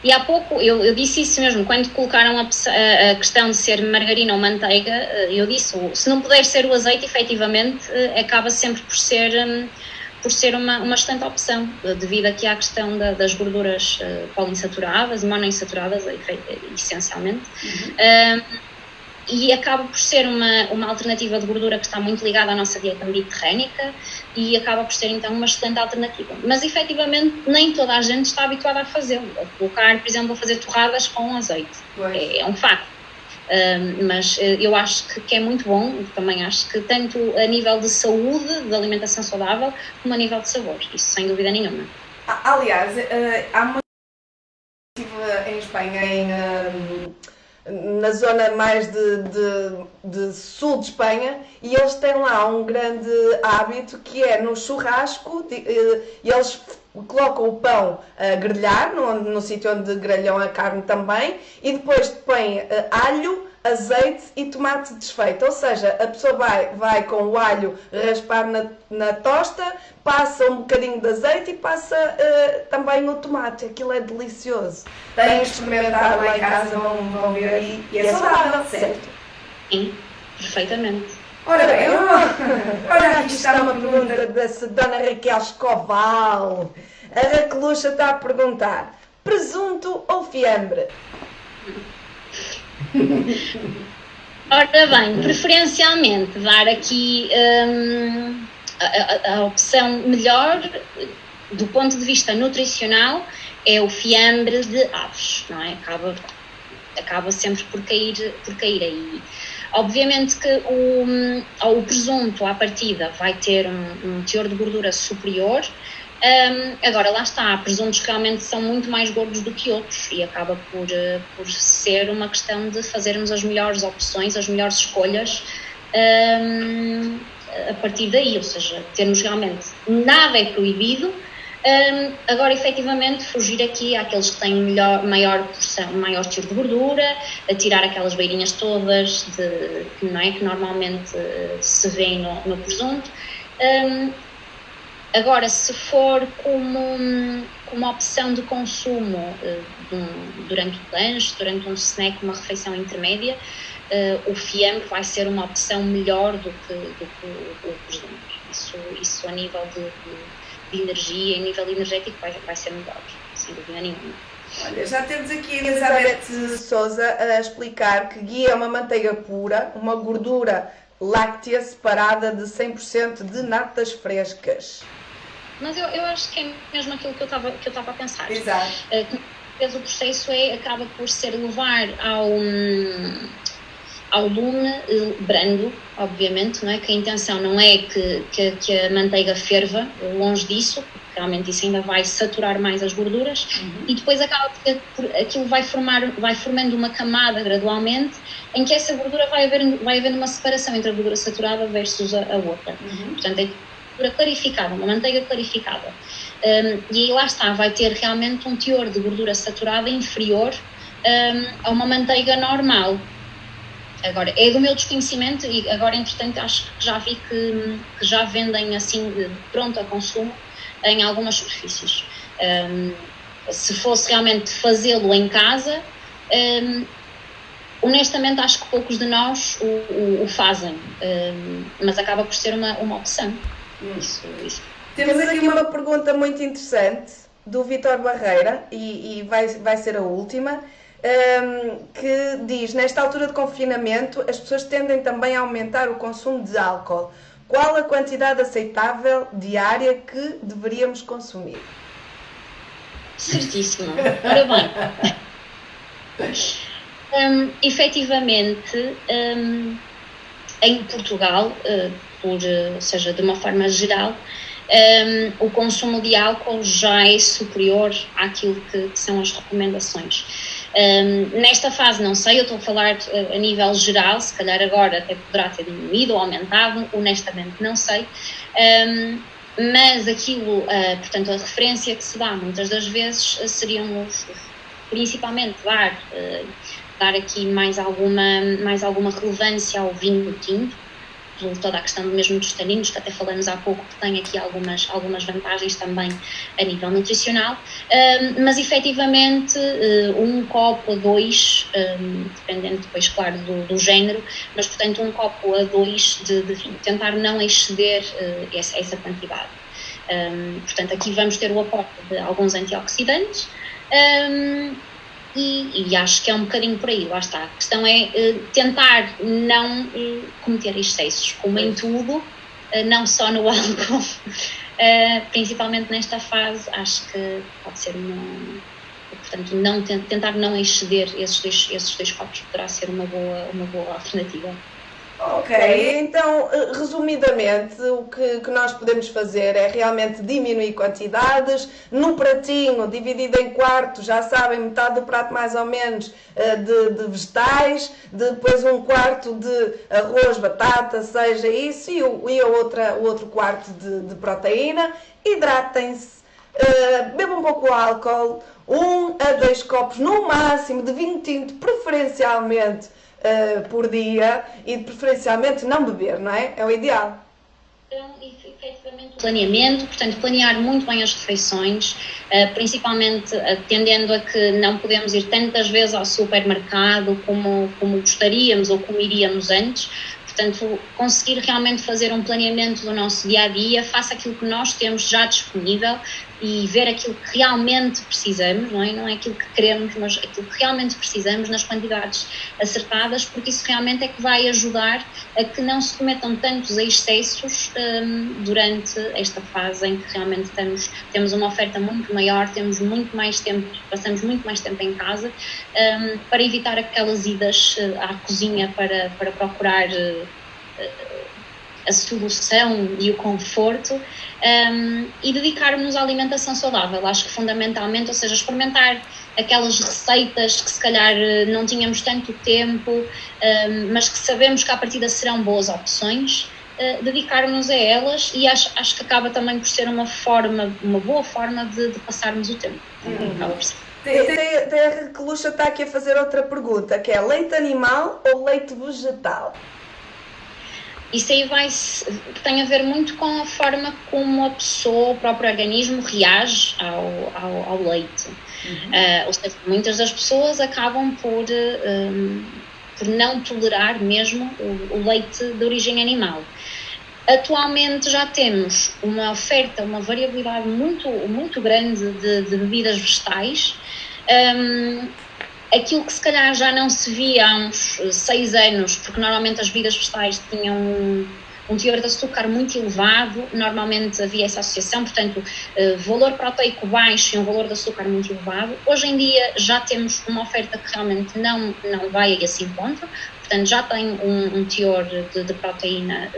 E há pouco, eu disse isso mesmo, quando colocaram a questão de ser margarina ou manteiga, eu disse, se não puder ser o azeite, efetivamente, acaba sempre por ser uma excelente opção, devido aqui à questão das gorduras poliinsaturadas e monoinsaturadas, essencialmente. E acaba por ser uma alternativa de gordura que está muito ligada à nossa dieta mediterrânica e acaba por ser então uma excelente alternativa. Mas efetivamente nem toda a gente está habituada a fazê-lo, a colocar, por exemplo, a fazer torradas com azeite. É um facto. Mas eu acho que é muito bom, também acho que tanto a nível de saúde, de alimentação saudável, como a nível de sabor, isso sem dúvida nenhuma. Aliás, há uma em Espanha, na zona mais de sul de Espanha, e eles têm lá um grande hábito que é no churrasco, eles colocam o pão a grelhar, no sítio onde grelham a carne também, e depois põem alho, azeite e tomate desfeito, ou seja, a pessoa vai com o alho raspar na tosta, passa um bocadinho de azeite e passa também o tomate, aquilo é delicioso. Têm experimentado lá em casa, vão ver aí, e é saudável, certo? Sim, perfeitamente. Ora bem, olha aqui está uma pergunta da Dona Raquel Escoval. A Raqueluxa está a perguntar, presunto ou fiambre? Ora bem, preferencialmente dar aqui a opção melhor do ponto de vista nutricional é o fiambre de aves, não é? Acaba sempre por cair aí. Obviamente que o presunto à partida vai ter um teor de gordura superior. Agora, lá está, há presuntos que realmente são muito mais gordos do que outros e acaba por ser uma questão de fazermos as melhores opções, as melhores escolhas a partir daí, ou seja, termos realmente nada é proibido. Agora, efetivamente, fugir aqui àqueles que têm maior teor de gordura, a tirar aquelas beirinhas todas que normalmente se vê no presunto. Agora, se for como uma opção de consumo durante o lanche, durante um snack, uma refeição intermédia, o fiambre vai ser uma opção melhor do que o presunto. Isso a nível de energia, a nível energético vai ser melhor, sem dúvida nenhuma. Olha, já temos aqui a Elizabeth Souza a explicar que ghee é uma manteiga pura, uma gordura láctea separada de 100% de natas frescas. Mas eu acho que é mesmo aquilo que eu estava a pensar. Exato. O processo acaba por ser levar ao lume brando, obviamente, não é? Que a intenção não é que a manteiga ferva, longe disso, porque realmente isso ainda vai saturar mais as gorduras, e depois acaba aquilo vai formando uma camada gradualmente, em que essa gordura vai havendo uma separação entre a gordura saturada versus a outra. Portanto, é gordura clarificada, uma manteiga clarificada. E aí lá está, vai ter realmente um teor de gordura saturada inferior a uma manteiga normal. Agora, é do meu desconhecimento e agora, entretanto, acho que já vi que já vendem assim de pronto a consumo em algumas superfícies. Se fosse realmente fazê-lo em casa, honestamente acho que poucos de nós o fazem, mas acaba por ser uma opção. Isso. Temos aqui uma pergunta muito interessante do Vítor Barreira e vai ser a última. Que diz, nesta altura de confinamento, as pessoas tendem também a aumentar o consumo de álcool. Qual a quantidade aceitável diária que deveríamos consumir? Certíssimo. Ora bem, efetivamente, em Portugal, ou seja, de uma forma geral, o consumo de álcool já é superior àquilo que são as recomendações. Nesta fase não sei, eu estou a falar a nível geral, se calhar agora até poderá ter diminuído ou aumentado, honestamente não sei, mas aquilo, portanto a referência que se dá muitas das vezes seriam principalmente dar aqui mais alguma relevância ao vinho tinto, por toda a questão mesmo dos taninos, que até falamos há pouco, que tem aqui algumas vantagens também a nível nutricional, mas efetivamente um copo a 2, dependendo depois, claro, do género, mas portanto um copo a 2 de vinho, tentar não exceder essa quantidade. Portanto, aqui vamos ter o aporte de alguns antioxidantes, e acho que é um bocadinho por aí, lá está. A questão é tentar não cometer excessos, como em tudo, não só no álcool, principalmente nesta fase, acho que pode ser portanto, tentar não exceder esses dois copos, poderá ser uma boa alternativa. Ok, então, resumidamente, o que nós podemos fazer é realmente diminuir quantidades. No pratinho, dividido em quartos, já sabem, metade do prato mais ou menos de vegetais, depois um quarto de arroz, batata, seja isso, e o outro quarto de proteína. Hidratem-se, bebam um pouco de álcool, 1 a 2 copos no máximo de vinho tinto, preferencialmente por dia, e preferencialmente não beber, não é? É o ideal. Então, efetivamente, planeamento, portanto, planear muito bem as refeições, principalmente atendendo a que não podemos ir tantas vezes ao supermercado como gostaríamos ou como iríamos antes. Portanto, conseguir realmente fazer um planeamento do nosso dia-a-dia, face àquilo que nós temos já disponível e ver aquilo que realmente precisamos, não é aquilo que queremos, mas aquilo que realmente precisamos nas quantidades acertadas, porque isso realmente é que vai ajudar a que não se cometam tantos excessos durante esta fase em que realmente temos uma oferta muito maior, temos muito mais tempo, passamos muito mais tempo em casa, para evitar aquelas idas à cozinha para procurar a solução e o conforto, e dedicarmos à alimentação saudável. Acho que fundamentalmente, ou seja, experimentar aquelas receitas que se calhar não tínhamos tanto tempo, mas que sabemos que à partida serão boas opções, dedicarmos a elas, e acho que acaba também por ser uma boa forma de passarmos o tempo. A Reluxa está aqui a fazer outra pergunta, que é leite animal ou leite vegetal? Isso aí tem a ver muito com a forma como a pessoa, o próprio organismo, reage ao leite. Ou seja, muitas das pessoas acabam por não tolerar mesmo o leite de origem animal. Atualmente já temos uma oferta, uma variabilidade muito, muito grande de bebidas vegetais, Aquilo que se calhar já não se via há uns 6 anos, porque normalmente as bebidas vegetais tinham um teor de açúcar muito elevado, normalmente havia essa associação, portanto, valor proteico baixo e um valor de açúcar muito elevado. Hoje em dia já temos uma oferta que realmente não vai a esse encontro, portanto já tem um teor de proteína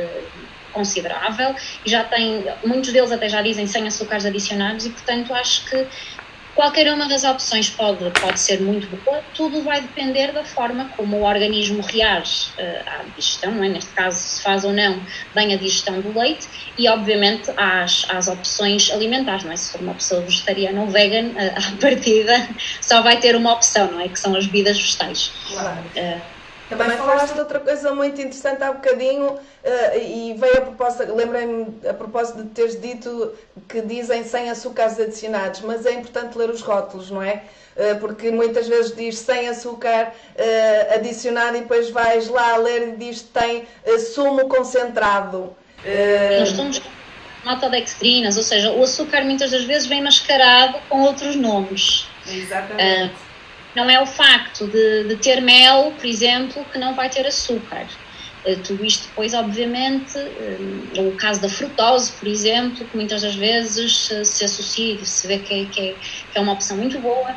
considerável e já tem, muitos deles até já dizem sem açúcares adicionados e, portanto, acho que qualquer uma das opções pode ser muito boa, tudo vai depender da forma como o organismo reage à digestão, não é? Neste caso, se faz ou não bem a digestão do leite e, obviamente, às opções alimentares, não é? Se for uma pessoa vegetariana ou vegan, à partida só vai ter uma opção, não é? Que são as bebidas vegetais. Claro. Também falaste de outra coisa muito interessante há bocadinho e veio a proposta, lembrei-me a propósito de teres dito que dizem sem açúcares adicionados, mas é importante ler os rótulos, não é? Porque muitas vezes diz sem açúcar adicionado e depois vais lá a ler e diz que tem sumo concentrado. Nós somos maltodextrinas, ou seja, o açúcar muitas das vezes vem mascarado com outros nomes. Exatamente. Não é o facto de ter mel, por exemplo, que não vai ter açúcar. Tudo isto depois, obviamente, o caso da frutose, por exemplo, que muitas das vezes se associa e se vê que é uma opção muito boa.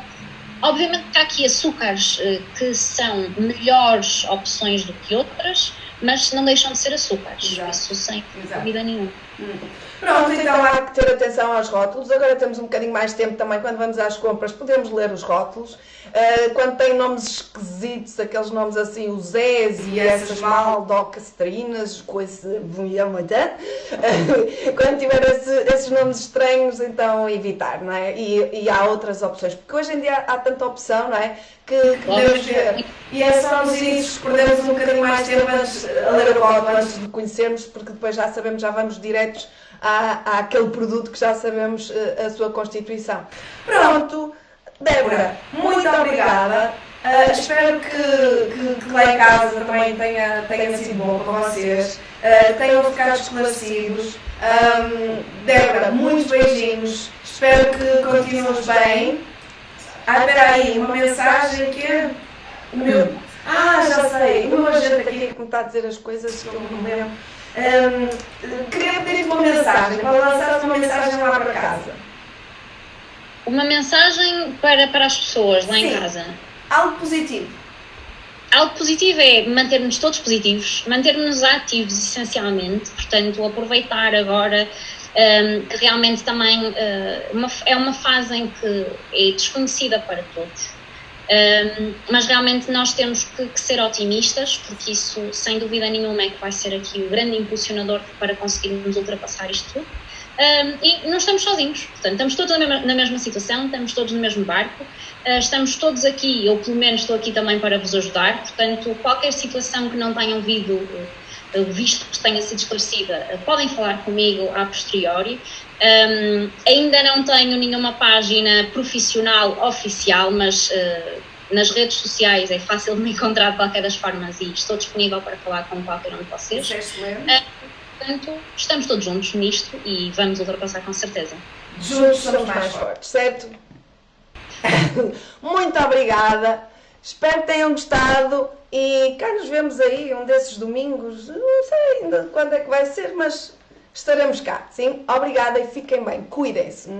Obviamente que há aqui açúcares que são melhores opções do que outras, mas não deixam de ser açúcares. Exato. Isso sem dúvida nenhuma. Pronto, então há que ter atenção aos rótulos. Agora temos um bocadinho mais de tempo também, quando vamos às compras, podemos ler os rótulos. Quando tem nomes esquisitos, aqueles nomes assim, os Zés e essas maldocastrinas, coisa bonita, quando tiver esses nomes estranhos, então evitar, não é? E há outras opções, porque hoje em dia há tanta opção, não é? Que podemos ver. E é só nos inícios que perdemos um bocadinho mais de tempo a ler o rótulo, antes de conhecermos, porque depois já sabemos, já vamos diretos àquele produto que já sabemos a sua constituição. Pronto, Débora, muito obrigada. Espero que lá em casa também tenha sido bom para vocês, tenham ficado esclarecidos. Débora, muitos beijinhos, espero que continues bem. Espera aí, uma mensagem que o meu... já sei, o meu agente aqui que me está a dizer as coisas que eu não me lembro. Queria pedir-te uma mensagem, para lançar uma mensagem lá para casa. Uma mensagem para as pessoas lá em casa? Algo positivo. Algo positivo é manter-nos todos positivos, manter-nos ativos essencialmente, portanto aproveitar agora que realmente também é uma fase em que é desconhecida para todos, mas realmente nós temos que ser otimistas, porque isso sem dúvida nenhuma é que vai ser aqui o grande impulsionador para conseguirmos ultrapassar isto tudo. E não estamos sozinhos, portanto estamos todos na mesma situação, estamos todos no mesmo barco, estamos todos aqui, eu pelo menos estou aqui também para vos ajudar, portanto qualquer situação que não tenham visto que tenha sido esclarecida, podem falar comigo a posteriori. Ainda não tenho nenhuma página profissional oficial, mas nas redes sociais é fácil de me encontrar de qualquer das formas e estou disponível para falar com qualquer um de vocês. Isso é excelente. Portanto, estamos todos juntos nisto e vamos ultrapassar com certeza. Juntos somos mais fortes, certo? Muito obrigada. Espero que tenham gostado e cá nos vemos aí um desses domingos. Não sei ainda quando é que vai ser, mas estaremos cá, sim? Obrigada e fiquem bem. Cuidem-se.